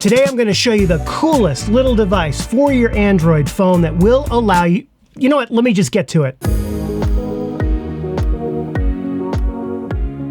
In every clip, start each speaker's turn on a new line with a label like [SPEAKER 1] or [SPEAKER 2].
[SPEAKER 1] Today I'm going to show you the coolest little device for your Android phone that will allow you... You know what? Let me just get to it.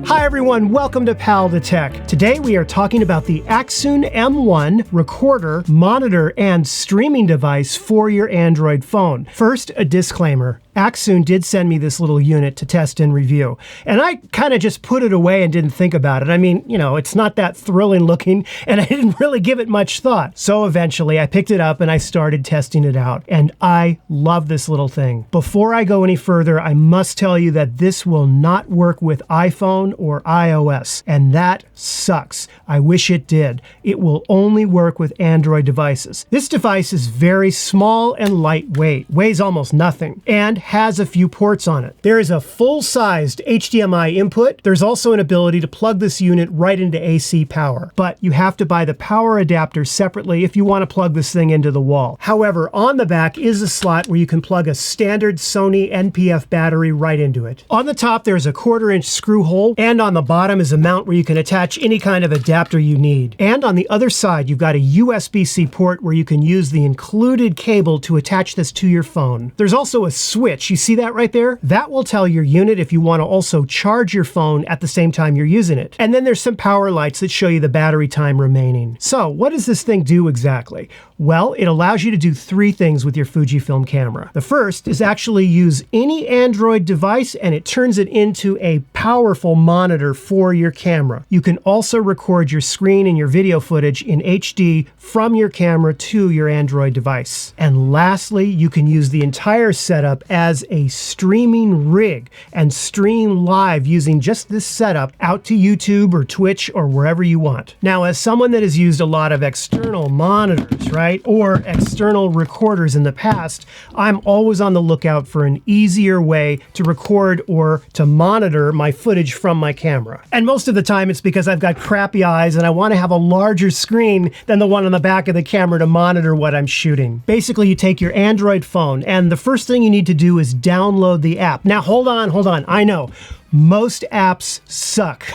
[SPEAKER 1] Hi everyone, welcome to Pal the Tech. Today we are talking about the Accsoon M1 recorder, monitor, and streaming device for your Android phone. First, a disclaimer. Accsoon did send me this little unit to test and review, and I kind of just put it away and didn't think about it. I mean, you know, it's not that thrilling looking, and I didn't really give it much thought. So eventually I picked it up and I started testing it out, and I love this little thing. Before I go any further, I must tell you that this will not work with iPhone or iOS, and that sucks. I wish it did. It will only work with Android devices. This device is very small and lightweight, weighs almost nothing, and has a few ports on it. There is a full-sized HDMI input. There's also an ability to plug this unit right into AC power, but you have to buy the power adapter separately if you want to plug this thing into the wall. However, on the back is a slot where you can plug a standard Sony NPF battery right into it. On the top, there's a 1/4-inch screw hole, and on the bottom is a mount where you can attach any kind of adapter you need. And on the other side, you've got a USB-C port where you can use the included cable to attach this to your phone. There's also a switch. You see that right there? That will tell your unit if you want to also charge your phone at the same time you're using it. And then there's some power lights that show you the battery time remaining. So what does this thing do exactly? Well, it allows you to do 3 things with your Fujifilm camera. The first is actually use any Android device and it turns it into a powerful monitor for your camera. You can also record your screen and your video footage in HD from your camera to your Android device. And lastly, you can use the entire setup as a streaming rig and stream live using just this setup out to YouTube or Twitch or wherever you want. Now, as someone that has used a lot of external monitors, right, or external recorders in the past, I'm always on the lookout for an easier way to record or to monitor my footage from my camera. And most of the time it's because I've got crappy eyes and I want to have a larger screen than the one on the back of the camera to monitor what I'm shooting. Basically, you take your Android phone and the first thing you need to do is download the app. Now, hold on. I know. Most apps suck.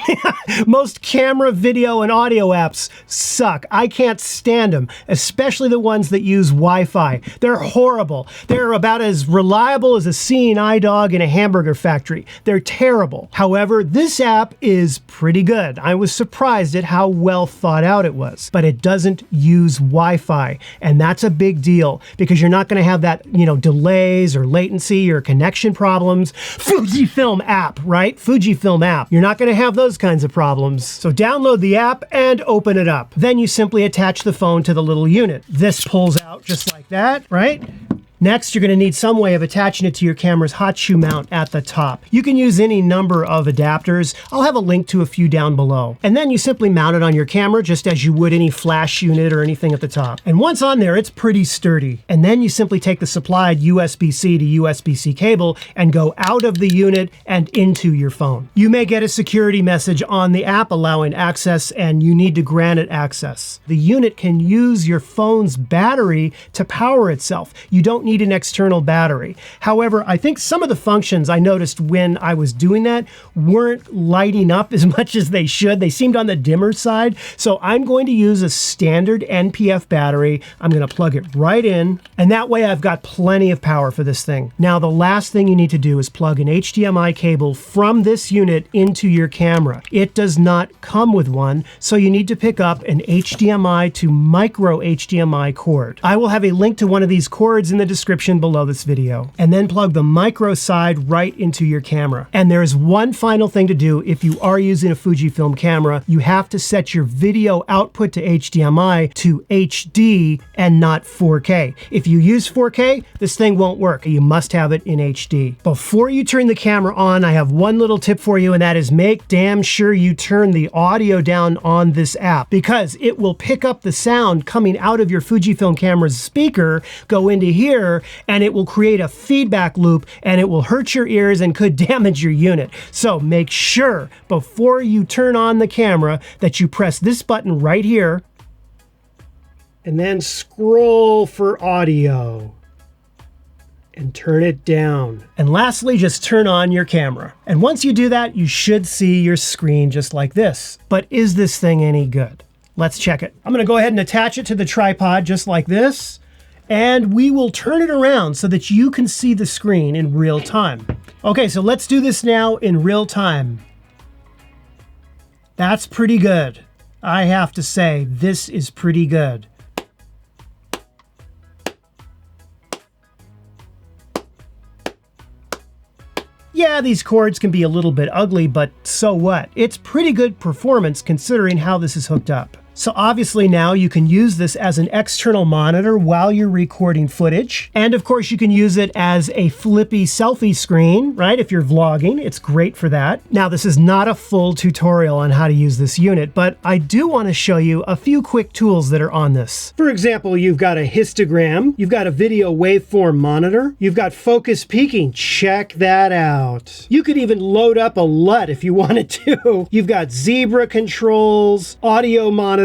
[SPEAKER 1] Most camera, video, and audio apps suck. I can't stand them, especially the ones that use Wi-Fi. They're horrible. They're about as reliable as a seeing eye dog in a hamburger factory. They're terrible. However, this app is pretty good. I was surprised at how well thought out it was, but it doesn't use Wi-Fi, and that's a big deal because you're not going to have that, delays or latency or connection problems. Fujifilm app, right? Fujifilm app. You're not going to have those kinds of problems. So download the app and open it up. Then you simply attach the phone to the little unit. This pulls out just like that, right? Next, you're going to need some way of attaching it to your camera's hot shoe mount at the top. You can use any number of adapters. I'll have a link to a few down below. And then you simply mount it on your camera just as you would any flash unit or anything at the top. And once on there, it's pretty sturdy. And then you simply take the supplied USB-C to USB-C cable and go out of the unit and into your phone. You may get a security message on the app allowing access, and you need to grant it access. The unit can use your phone's battery to power itself. You don't need an external battery. However, I think some of the functions I noticed when I was doing that weren't lighting up as much as they should. They seemed on the dimmer side. So I'm going to use a standard NPF battery. I'm going to plug it right in, and that way I've got plenty of power for this thing. Now, the last thing you need to do is plug an HDMI cable from this unit into your camera. It does not come with one, so you need to pick up an HDMI to Micro-HDMI cord. I will have a link to one of these cords in the description below this video, and then plug the micro side right into your camera. And there's one final thing to do if you are using a Fujifilm camera. You have to set your video output to HDMI to HD and not 4K. If you use 4K, this thing won't work. You must have it in HD. Before you turn the camera on, I have one little tip for you, and that is make damn sure you turn the audio down on this app, because it will pick up the sound coming out of your Fujifilm camera's speaker, go into here, and it will create a feedback loop, and it will hurt your ears and could damage your unit. So make sure before you turn on the camera that you press this button right here and then scroll for audio and turn it down. And lastly, just turn on your camera. And once you do that, you should see your screen just like this. But is this thing any good? Let's check it. I'm gonna go ahead and attach it to the tripod just like this, and we will turn it around so that you can see the screen in real time. Okay, so let's do this now in real time. That's pretty good. I have to say, this is pretty good. Yeah, these cords can be a little bit ugly, but so what? It's pretty good performance considering how this is hooked up. So obviously now you can use this as an external monitor while you're recording footage. And of course you can use it as a flippy selfie screen, right? If you're vlogging, it's great for that. Now this is not a full tutorial on how to use this unit, but I do want to show you a few quick tools that are on this. For example, you've got a histogram, you've got a video waveform monitor, you've got focus peaking, check that out. You could even load up a LUT if you wanted to. You've got zebra controls, audio monitoring.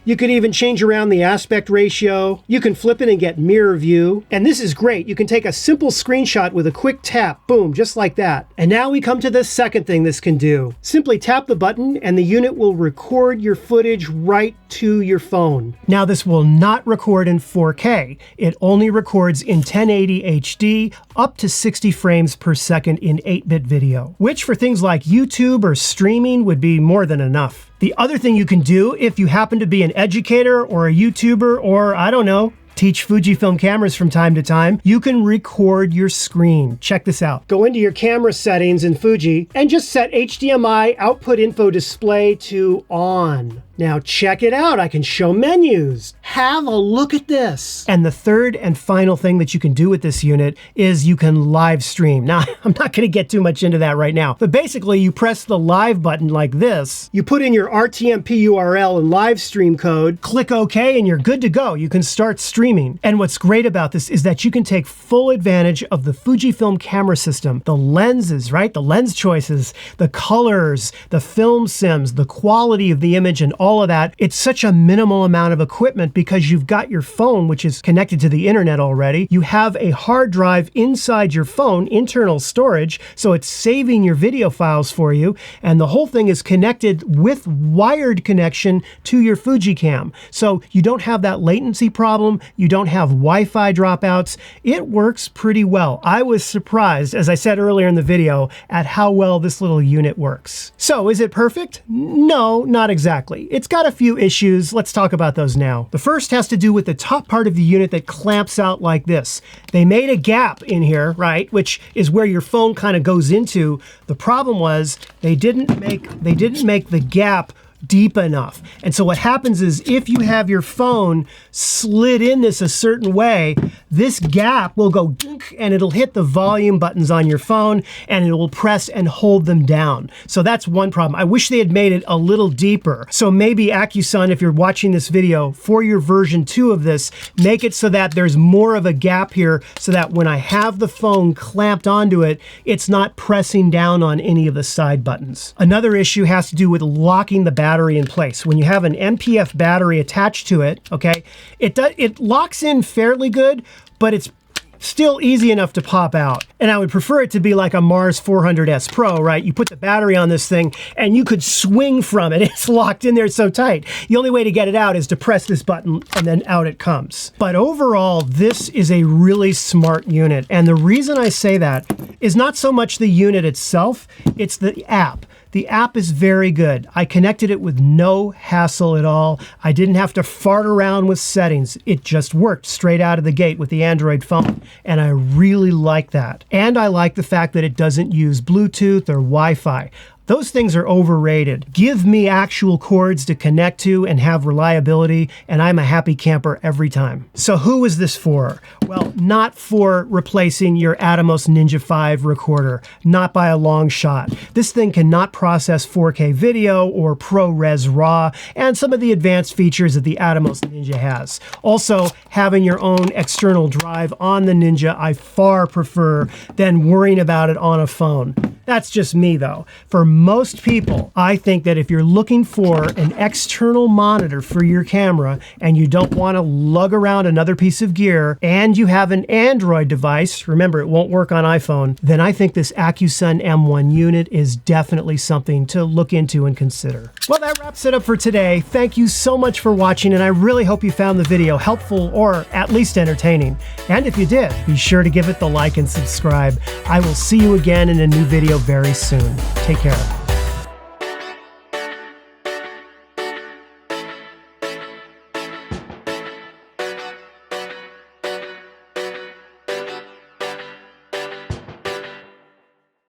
[SPEAKER 1] You could even change around the aspect ratio. You can flip it and get mirror view. And this is great. You can take a simple screenshot with a quick tap. Boom, just like that. And now we come to the second thing this can do. Simply tap the button and the unit will record your footage right to your phone. Now this will not record in 4K. It only records in 1080 HD up to 60 frames per second in 8-bit video, which for things like YouTube or streaming would be more than enough. The other thing you can do if you happen to be an educator or a YouTuber or, I don't know, teach Fujifilm cameras from time to time, you can record your screen. Check this out. Go into your camera settings in Fuji and just set HDMI output info display to on. Now check it out, I can show menus. Have a look at this. And the third and final thing that you can do with this unit is you can live stream. Now, I'm not gonna get too much into that right now, but basically you press the live button like this, you put in your RTMP URL and live stream code, click OK, and you're good to go. You can start streaming. And what's great about this is that you can take full advantage of the Fujifilm camera system, the lenses, right? The lens choices, the colors, the film sims, the quality of the image, and all of that. It's such a minimal amount of equipment because you've got your phone, which is connected to the internet already. You have a hard drive inside your phone, internal storage, so it's saving your video files for you. And the whole thing is connected with wired connection to your Fujicam. So you don't have that latency problem. You don't have Wi-Fi dropouts. It works pretty well. I was surprised, as I said earlier in the video, at how well this little unit works. So is it perfect? No, not exactly. It's got a few issues. Let's talk about those now. The first has to do with the top part of the unit that clamps out like this. They made a gap in here, right, which is where your phone kind of goes into. The problem was they didn't make the gap deep enough. And so what happens is if you have your phone slid in this a certain way, this gap will go and it'll hit the volume buttons on your phone and it will press and hold them down. So that's one problem. I wish they had made it a little deeper. So maybe Accsoon, if you're watching this video, for your version 2 of this, make it so that there's more of a gap here so that when I have the phone clamped onto it, it's not pressing down on any of the side buttons. Another issue has to do with locking the battery in place. When you have an NPF battery attached to it, okay, it locks in fairly good, but it's still easy enough to pop out. And I would prefer it to be like a Mars 400S Pro, right? You put the battery on this thing and you could swing from it. It's locked in there so tight. The only way to get it out is to press this button and then out it comes. But overall, this is a really smart unit. And the reason I say that is not so much the unit itself, it's the app. The app is very good. I connected it with no hassle at all. I didn't have to fart around with settings. It just worked straight out of the gate with the Android phone, and I really like that. And I like the fact that it doesn't use Bluetooth or Wi-Fi. Those things are overrated. Give me actual cords to connect to and have reliability, and I'm a happy camper every time. So who is this for? Well, not for replacing your Atomos Ninja 5 recorder, not by a long shot. This thing cannot process 4K video or ProRes RAW and some of the advanced features that the Atomos Ninja has. Also, having your own external drive on the Ninja, I far prefer than worrying about it on a phone. That's just me though. For most people, I think that if you're looking for an external monitor for your camera and you don't want to lug around another piece of gear and you have an Android device, remember it won't work on iPhone, then I think this Accsoon M1 unit is definitely something to look into and consider. Well, that wraps it up for today. Thank you so much for watching, and I really hope you found the video helpful or at least entertaining. And if you did, be sure to give it the like and subscribe. I will see you again in a new video very soon. Take care.